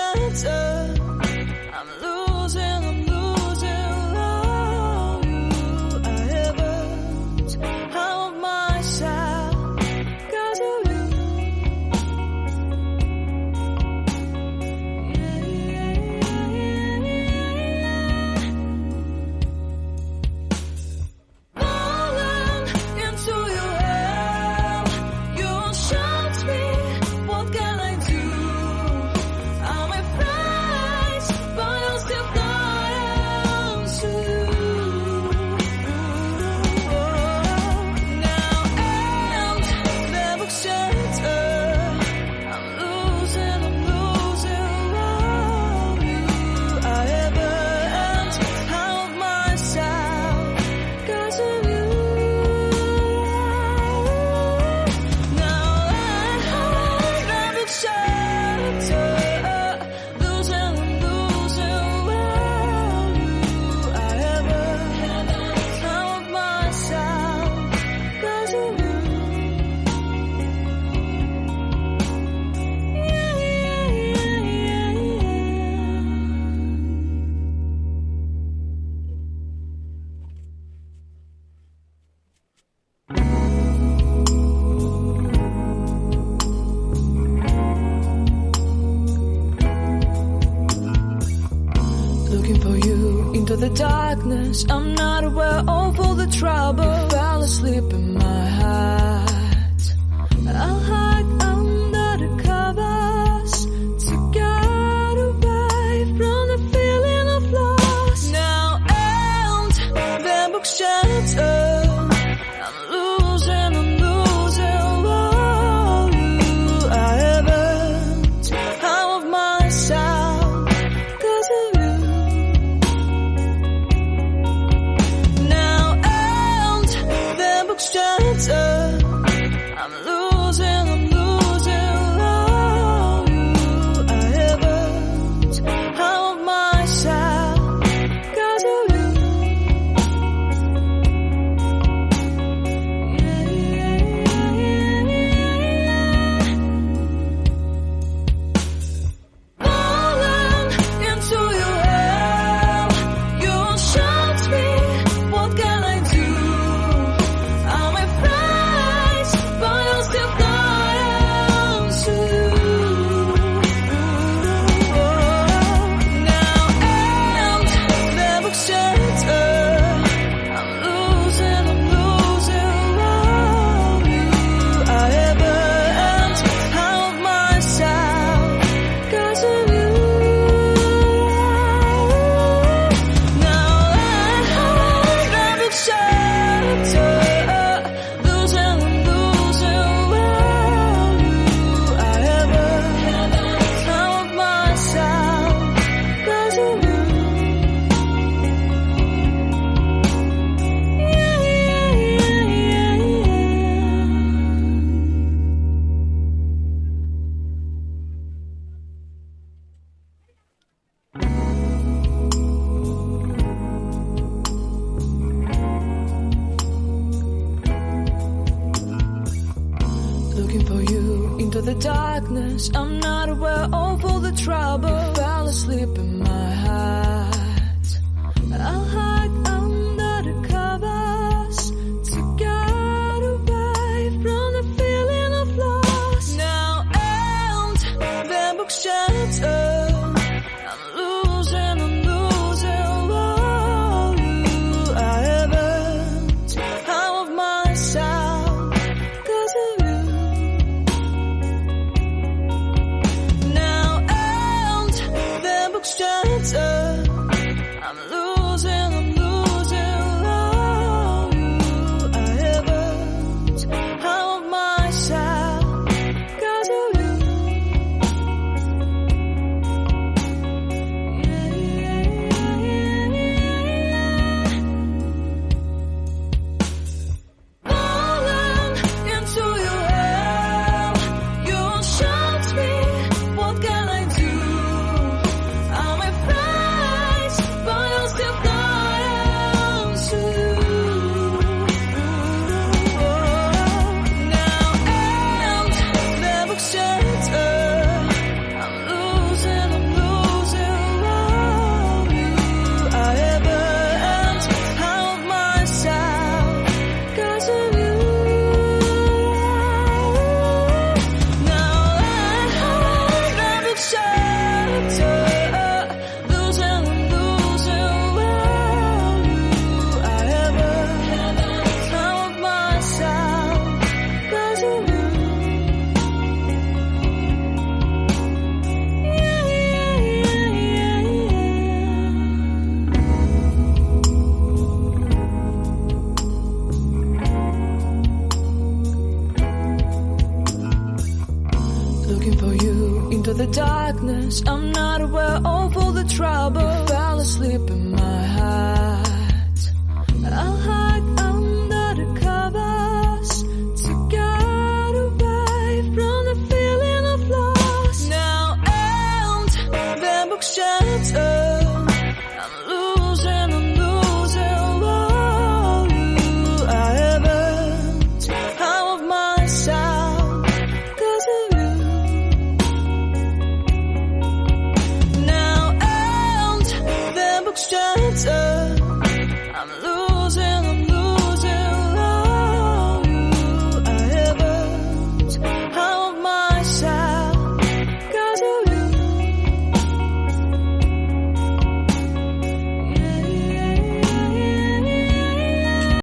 shelter. I'm losing all you I haven't helped myself 'cause of you. Falling into your hell, you won't shout me. What can I do? I'm afraid, but I'll still fly to you. Now and never shelter. I'm losing all you I haven't helped myself 'cause of you. Now and never shelter. Losing all you I haven't helped myself 'cause of you. Looking for you into the darkness. I'm not aware of all the trouble. Fell asleep in my heart. I'll hide under the covers to get away from the feeling of loss. Now and the book shelter. I'm losing all you I haven't helped myself 'cause of you. Now and the book shelter. I'm losing all you I haven't helped myself 'cause of you. Falling into your hell, you won't shout me. What can I do? I'm afraid, but I'll still fly to you. Now and never shelter. I'm losing all you I haven't helped myself 'cause of you. Now and never shelter. Losing all you I haven't helped myself 'cause of you. Looking for you into the darkness. I'm not aware of all the trouble. Fell asleep in my heart. I'll hide under the covers to get away from the feeling of loss. Now and the book shelter. I'm losing all you I haven't helped myself 'cause of you. Now not aware of all the trouble. Fell asleep in my hat. I'll hide under the covers to get away from the feeling of loss. Now and vem bok känns